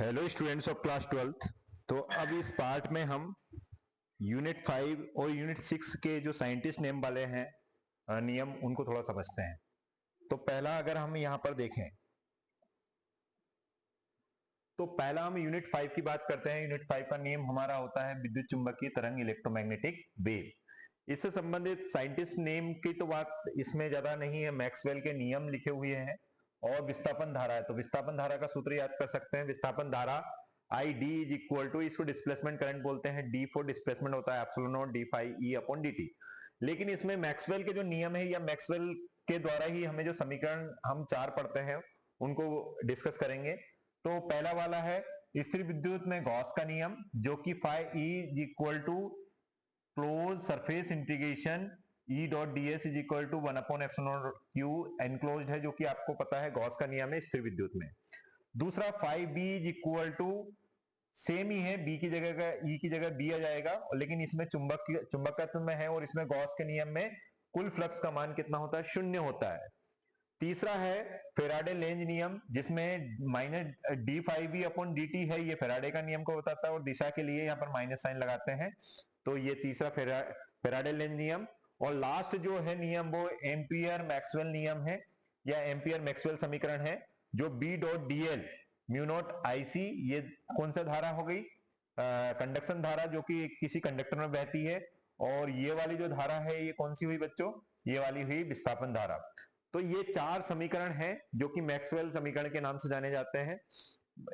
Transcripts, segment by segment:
Hello students of class 12th। तो अब इस पार्ट में हम यूनिट 5 और यूनिट 6 के जो साइंटिस्ट नेम वाले हैं नियम उनको थोड़ा समझते हैं। तो पहला अगर हम यहाँ पर देखें तो पहला हम यूनिट 5 की बात करते हैं। यूनिट 5 का नियम हमारा होता है विद्युत चुंबकीय तरंग, इलेक्ट्रोमैग्नेटिक वेव। इससे संबंधित साइंटिस्ट नेम की तो बात इसमें ज्यादा नहीं है, मैक्सवेल के नियम लिखे हुए हैं और विस्थापन धारा है। तो विस्थापन धारा का सूत्र याद कर सकते हैं। विस्थापन धारा I D is equal to, इसको डिस्प्लेसमेंट करंट बोलते हैं, डी फॉर डिस्प्लेसमेंट होता है epsilon naught D phi E upon D T. लेकिन इसमें मैक्सवेल के जो नियम है या मैक्सवेल के द्वारा ही हमें जो समीकरण हम 4 पढ़ते हैं उनको डिस्कस करेंगे। तो पहला वाला है स्थिर विद्युत में गॉस का नियम, जो कि phi E is equal to close surface integration E dot D S is equal to 1 upon epsilon Q enclosed है, जो कि आपको पता है गॉस का नियम है स्थिर विद्युत में। दूसरा phi B is equal to same ही है, बी की जगह का ई की जगह बी आ जाएगा, लेकिन इसमें चुंबकत्व में है और इसमें गॉस के नियम में कुल फ्लक्स का मान कितना होता है? शून्य होता है। तीसरा है फेराडे लेंज नियम, जिसमें minus D five B upon D T है, ये फेराडे का नियम को बताता है और दिशा के लिए यहाँ पर माइनस साइन लगाते हैं। तो ये तीसरा फेराडे लेंज नियम। और लास्ट जो है नियम वो एम्पियर मैक्सवेल नियम है या एम्पियर मैक्सवेल समीकरण है, जो B dot D L mu naught I C, ये कौन सा धारा हो गई? कंडक्शन धारा, जो कि किसी कंडक्टर में बहती है। और ये वाली जो धारा है ये कौन सी हुई बच्चों? ये वाली हुई विस्थापन धारा। तो ये 4 समीकरण हैं जो कि मैक्सवेल समीकरण के नाम से जाने जाते हैं।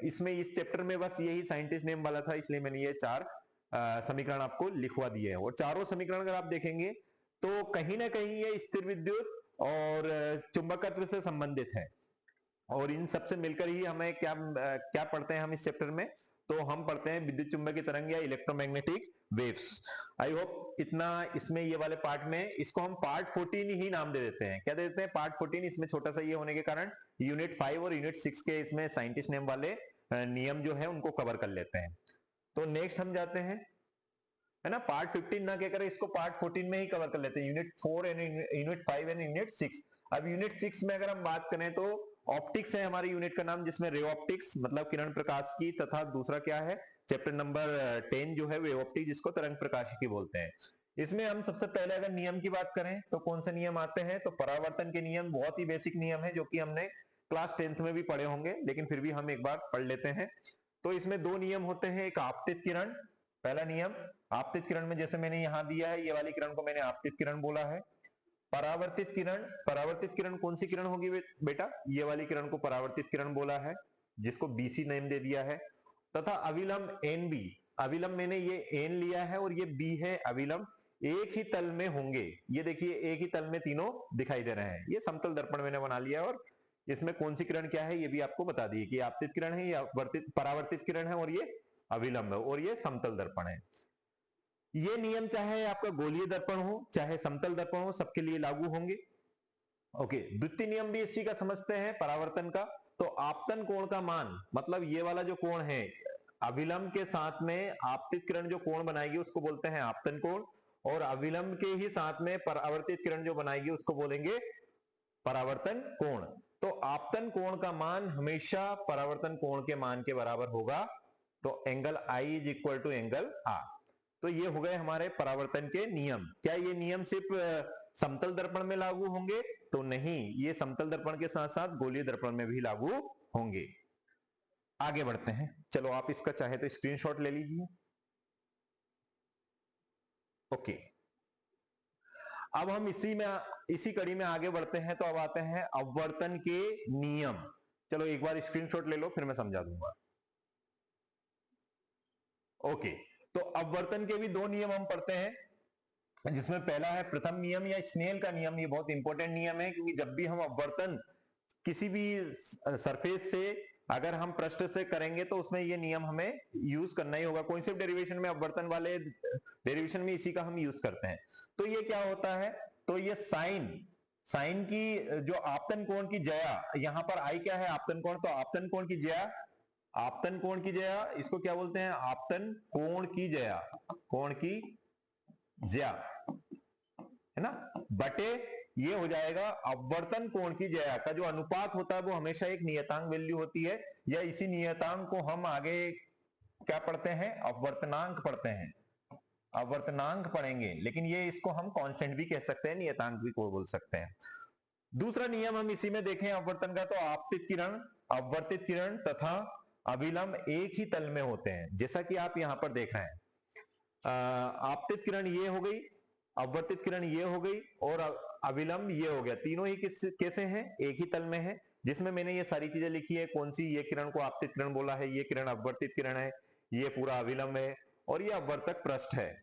इसमें इस चैप्टर में बस यही साइंटिस्ट नेम वाला था, इसलिए मैंने ये 4 समीकरण आपको लिखवा दिए हैं। और चारों समीकरण अगर आप देखेंगे तो कहीं ना कहीं ये स्थिर विद्युत और चुंबकत्व से संबंधित है। और इन सबसे मिलकर ही हमें क्या पढ़ते हैं हम इस चैप्टर में? तो हम पढ़ते हैं विद्युत चुंबकीय तरंग या इलेक्ट्रोमैग्नेटिक वेव्स। आई होप इतना इसमें ये वाले पार्ट में, इसको हम पार्ट 14 ही नाम दे देते हैं। क्या दे देते हैं? पार्ट 14। इसमें छोटा सा ये होने के कारण यूनिट 5 और यूनिट 6 के इसमें साइंटिस्ट नेम वाले नियम जो है उनको कवर कर लेते हैं। तो नेक्स्ट हम जाते हैं, है ना, पार्ट 15 ना कहकर इसको पार्ट 14 में ही कवर कर लेते हैं, unit 4 and unit 5 and unit 6। अब यूनिट 6 में अगर हम बात करें तो ऑप्टिक्स है हमारी यूनिट का नाम, जिसमें रे ऑप्टिक्स मतलब किरण प्रकाश की, तथा दूसरा क्या है? चैप्टर नंबर 10 जो है वेव ऑप्टिक्स, जिसको तरंग प्रकाशिकी बोलते हैं। इसमें हम सबसे पहले अगर नियम की बात करें तो कौन से नियम आते हैं? तो परावर्तन के नियम बहुत ही बेसिक नियम है, जो कि हमने क्लास 10th में भी पढ़े होंगे, लेकिन फिर भी हम एक बार पढ़ लेते हैं। तो इसमें 2 नियम होते हैं। एक आपतित किरण, पहला नियम आपतित किरण में जैसे मैंने यहां दिया है, ये वाली किरण को मैंने आपतित किरण बोला है। परावर्तित किरण, परावर्तित किरण कौन सी किरण होगी बेटा? ये वाली किरण को परावर्तित किरण बोला है, जिसको बीसी नेम दे दिया है। तथा अविलंब एन बी, अविलंब मैंने ये एन लिया है और ये बी है अविलंब, एक ही तल में होंगे। ये देखिए एक ही तल में तीनों दिखाई दे रहे हैं। ये समतल दर्पण मैंने बना लिया और इसमें कौन सी किरण क्या है ये भी आपको बता दी कि आपतित किरण है या परावर्तित किरण है, और ये अविलंब है, और ये समतल दर्पण है। ये नियम चाहे आपका गोलीय दर्पण हो चाहे समतल दर्पण हो, सबके लिए लागू होंगे। ओके, द्वितीय नियम भी इसी का समझते हैं परावर्तन का। तो आपतन कोण का मान, मतलब ये वाला जो कोण है अविलंब के साथ में आपतित किरण जो कोण बनाएगी उसको बोलते हैं आपतन कोण, और अविलंब के ही साथ में परावर्तित किरण जो बनाएगी उसको बोलेंगे परावर्तन कोण। तो आपतन कोण का मान हमेशा परावर्तन कोण के मान के बराबर होगा। तो angle I is equal to angle R. तो ये हो गए हमारे परावर्तन के नियम। क्या ये नियम सिर्फ समतल दर्पण में लागू होंगे? तो नहीं, ये समतल दर्पण के साथ साथ गोलीय दर्पण में भी लागू होंगे। आगे बढ़ते हैं, चलो आप इसका चाहे तो स्क्रीनशॉट ले लीजिए। ओके, अब हम इसी कड़ी में आगे बढ़ते हैं। तो अब आते हैं अपवर्तन के नियम। चलो एक बार स्क्रीनशॉट ले लो, फिर मैं समझा दूंगा। ओके, तो अपवर्तन के भी 2 नियम हम पढ़ते हैं, जिसमें पहला है प्रथम नियम या स्नेल का नियम। ये बहुत इंपॉर्टेंट नियम है, क्योंकि जब भी हम अपवर्तन किसी भी सरफेस से अगर हम पृष्ठ से करेंगे तो उसमें ये नियम हमें यूज करना ही होगा। कॉन्सेप्ट डेरिवेशन में अपवर्तन वाले डेरिवेशन में इसी का हम यूज करते हैं। तो ये क्या होता है? तो ये साइन साइन की जो आपतन कोण की जया, यहां पर आई क्या है? आपतन कोण। तो आपतन कोण की जया, आपतन कोण की जया इसको क्या बोलते हैं? आपतन कोण की जया, कोण की ज्या, है ना, बटे ये हो जाएगा अपवर्तन कोण की ज्या का जो अनुपात होता है वो हमेशा एक नियतांक वैल्यू होती है, या इसी नियतांक को हम आगे क्या पढ़ते हैं, अपवर्तनांक पढ़ते हैं, अपवर्तनांक पढ़ेंगे, लेकिन ये इसको हम कांस्टेंट भी कह सकते हैं, नियतांक भी को बोल सकते हैं। दूसरा नियम हम इसी में देखें अपवर्तन का, तो आपतित किरण, अपवर्तित किरण तथा अभिलंब एक ही तल में होते हैं, जैसा कि आप यहां पर देख रहे हैं। आपतित किरण ये हो गई, अपवर्तित किरण ये हो गई, और अभिलंब ये हो गया, तीनों ही कैसे हैं, एक ही तल में है, जिसमें मैंने ये सारी चीजें लिखी है, कौन सी, ये किरण को आपतित किरण बोला है, ये किरण अपवर्तित किरण है, ये पूरा अभिलंब है, और ये अपवर्तक पृष्ठ है,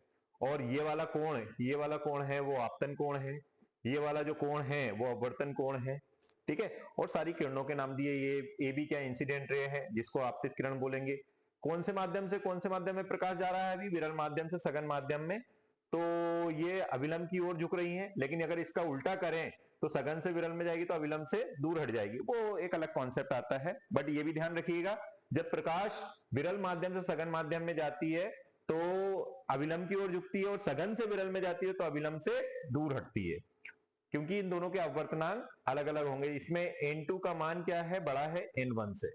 और ये वाला कोण, ये वाला कोण है वो आपतन कोण है, ये वाला जो कोण है वो अपवर्तन कोण है, ठीक है। और सारी किरणों के नाम दिए, ये भी क्या इंसिडेंट रे है, जिसको आपतित किरण बोलेंगे। कौन से माध्यम से कौन से माध्यम में प्रकाश जा रहा है, अभी विरल माध्यम से सघन माध्यम में, तो ये अभिलंब की ओर झुक रही है, लेकिन अगर इसका उल्टा करें तो सघन से विरल में जाएगी तो अभिलंब से दूर हट जाएगी, वो एक अलग कॉन्सेप्ट आता है। बट ये भी ध्यान रखिएगा, जब प्रकाश विरल माध्यम से सघन माध्यम में जाती है तो अभिलंब की ओर झुकती है, और सघन से विरल में जाती है तो अभिलंब से दूर हटती है, क्योंकि इन दोनों के अपवर्तनांक अलग अलग होंगे। इसमें n2 का मान क्या है, बड़ा है n1 से,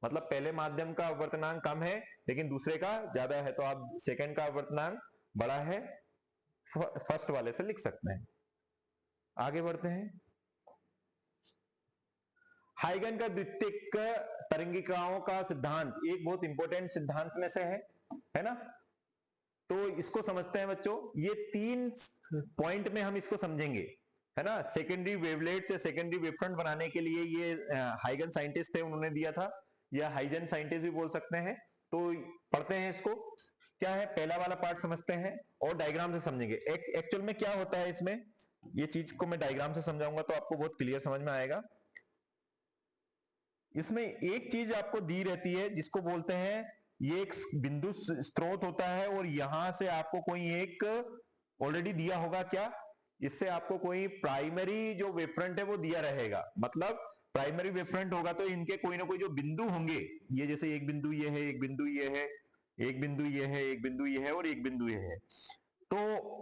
मतलब पहले माध्यम का अपवर्तनांक कम है लेकिन दूसरे का ज्यादा है, तो आप सेकंड का अपवर्तनांक बड़ा है फर्स्ट वाले से लिख सकते हैं। आगे बढ़ते हैं। हाइगन का द्वितीयक तरंगिकाओं का सिद्धांत एक बहुत इंपॉर्टेंट सिद्धांत में से है ना, तो इसको समझते हैं बच्चों। ये 3 पॉइंट में हम इसको समझेंगे, है ना। सेकेंडरी वेवलेट्स या सेकेंडरी वेवफ्रंट बनाने के लिए ये हाइगन साइंटिस्ट थे, उन्होंने दिया था, या हाइजन साइंटिस्ट भी बोल सकते हैं। तो पढ़ते हैं इसको, क्या है, पहला वाला पार्ट समझते हैं और डायग्राम से समझेंगे। एक्चुअल में क्या होता है इसमें, ये चीज को मैं डायग्राम से समझाऊंगा तो आपको बहुत क्लियर समझ में आएगा। इसमें एक चीज आपको दी रहती है जिसको बोलते हैं, ये एक बिंदु स्रोत होता है, और यहां से आपको कोई एक ऑलरेडी दिया होगा, क्या, इससे आपको कोई प्राइमरी जो वेवफ्रंट है वो दिया रहेगा। मतलब प्राइमरी वेवफ्रंट होगा तो इनके कोई ना कोई जो बिंदु होंगे, ये जैसे एक बिंदु ये है, एक बिंदु ये है, एक बिंदु ये है, एक बिंदु ये है, और एक बिंदु ये है, तो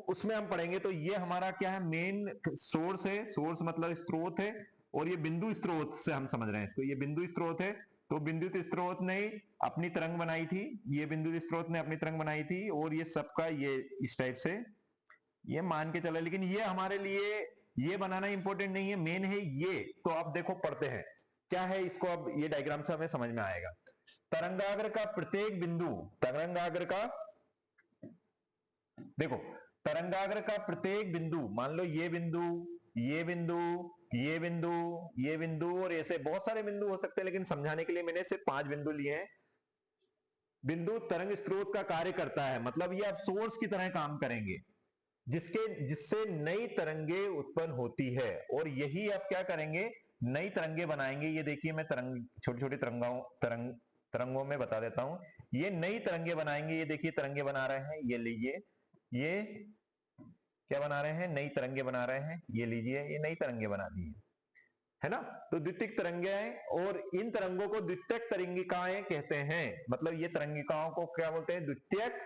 उसमें हम पढ़ेंगे। तो ये हमारा क्या है, मेन सोर्स है, सोर्स मतलब स्रोत है, और ये बिंदु स्रोत से हम समझ रहे हैं इसको, ये बिंदु स्रोत है। तो बिंदु स्रोत ने अपनी तरंग बनाई थी, ये बिंदु स्रोत ने अपनी तरंग बनाई थी, और ये सबका ये इस टाइप से ये मान के चला, लेकिन ये हमारे लिए ये बनाना इंपॉर्टेंट नहीं है, मेन है ये। तो आप देखो पढ़ते हैं क्या है इसको, अब ये डायग्राम से हमें समझ में आएगा। तरंगाग्र का प्रत्येक बिंदु, तरंगाग्र का, देखो तरंगाग्र का प्रत्येक बिंदु, मान लो ये बिंदु, ये बिंदु, ये बिंदु, ये बिंदु, और ऐसे बहुत सारे बिंदु हो सकते हैं, लेकिन समझाने के लिए मैंने सिर्फ 5 बिंदु लिए हैं। बिंदु तरंग स्रोत का कार्य करता है, मतलब ये आप सोर्स की तरह काम करेंगे, जिससे नई तरंगे उत्पन्न होती है, और यही आप क्या करेंगे, नई तरंगे बनाएंगे। ये देखिए मैं तरंग, छोटी छोटी तरंगों में बता देता हूं, ये नई तरंगे बनाएंगे। ये देखिए तरंगे बना रहे हैं, ये लीजिए, ये क्या बना रहे हैं, नई तरंगे बना रहे हैं, ये लीजिए, ये नई तरंगे बना दी है ना। तो द्वितीयक तरंगें, और इन तरंगों को द्वितीयक तरंगिकाएं कहते हैं, मतलब ये तरंगिकाओं को क्या बोलते हैं, द्वितीयक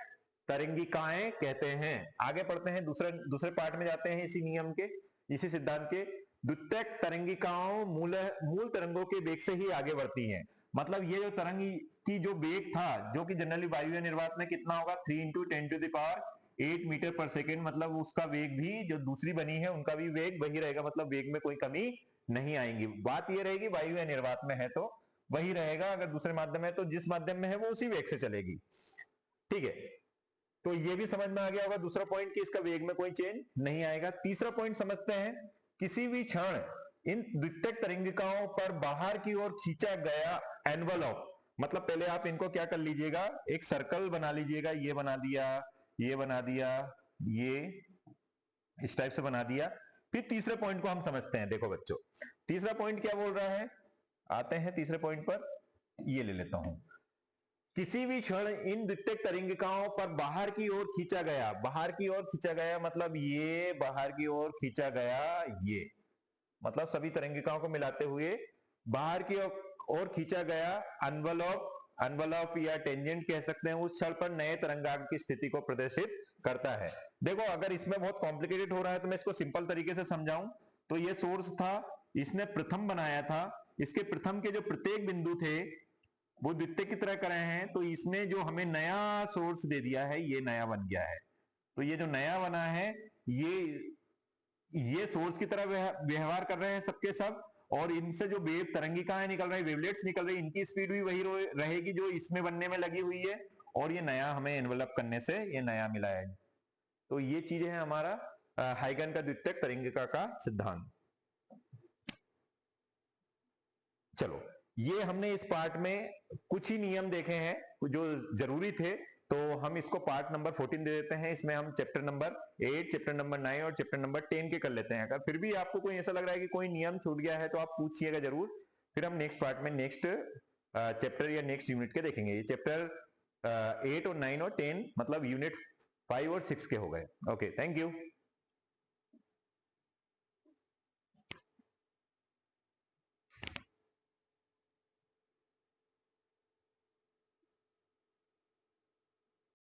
तरंगिकाएं कहते हैं। आगे पढ़ते हैं, दूसरे पार्ट में जाते हैं इसी नियम के, इसी सिद्धांत के। द्वितीयक तरंगिकाओं मूल तरंगों के वेग से ही आगे बढ़ती हैं। मतलब ये जो तरंग की जो वेग था, जो कि जनरली वायु निर्वात में कितना होगा, 3 इंटू 10⁸ मीटर पर सेकेंड, मतलब उसका वेग भी जो दूसरी बनी है उनका भी वेग वही रहेगा, मतलब वेग में कोई कमी नहीं आएंगी। बात ये रहेगी वायु या निर्वात में है तो वही रहेगा, अगर दूसरे माध्यम है तो जिस माध्यम में है वो उसी वेग से चलेगी, ठीक है। तो ये भी समझ में आ गया होगा दूसरा पॉइंट कि इसका वेग में कोई चेंज नहीं आएगा। तीसरा पॉइंट समझते हैं, किसी भी क्षण इन द्वितीयक तरंगिकाओं पर बाहर की ओर खींचा गया एनवलप, मतलब पहले आप इनको क्या कर लीजिएगा, एक सर्कल बना लीजिएगा, ये बना दिया, ये बना दिया, ये इस टाइप से बना दिया। फिर तीसरे पॉइंट को हम समझते हैं। देखो बच्चों, तीसरा पॉइंट क्या बोल रहा है, आते हैं तीसरे पॉइंट पर, ये ले लेता हूं। किसी भी क्षण इन द्वितीयक तरंगिकाओं पर बाहर की ओर खींचा गया, बाहर की ओर खींचा गया मतलब ये बाहर की ओर खींचा गया, ये मतलब सभी तरंगिकाओं को मिलाते हुए बाहर की ओर खींचा गया एनवलप, एनवलप या टेंजेंट कह सकते हैं, उस क्षण पर नए तरंगाग्र की स्थिति को प्रदर्शित करता है। देखो अगर इसमें बहुत कॉम्प्लिकेटेड हो रहा है तो मैं इसको सिंपल तरीके से समझाऊं तो ये सोर्स था, इसने प्रथम बनाया था, इसके प्रथम के जो प्रत्येक बिंदु थे वो द्वितीय की तरह कर रहे हैं, तो इसने जो हमें नया सोर्स दे दिया है ये नया बन गया है। तो ये जो नया बना है ये सोर्स की तरह व्यवहार कर रहे हैं सबके सब, और इनसे जो वेव तरंगिकाएं निकल रही, वेवलेट्स निकल रही, इनकी स्पीड भी वही रहेगी जो इसमें बनने में लगी हुई है, और ये नया हमें एनवलप करने से ये नया मिला है। तो ये चीजें हैं हमारा हाइगन का द्वितीयक तरंगिका का सिद्धांत। चलो, ये हमने इस पार्ट में कुछ ही नियम देखे हैं जो जरूरी थे, तो हम इसको पार्ट नंबर 14 दे देते हैं। इसमें हम चैप्टर नंबर 8, चैप्टर नंबर 9 और चैप्टर नंबर 10 के कर लेते हैं। अगर फिर भी आपको कोई ऐसा लग रहा है कि कोई नियम छूट गया है तो आप पूछिएगा जरूर, फिर हम नेक्स्ट पार्ट में नेक्स्ट चैप्टर या नेक्स्ट यूनिट के देखेंगे। ये चैप्टर 8 और 9 और 10 मतलब यूनिट 5 और 6 के हो गए। Okay, thank you.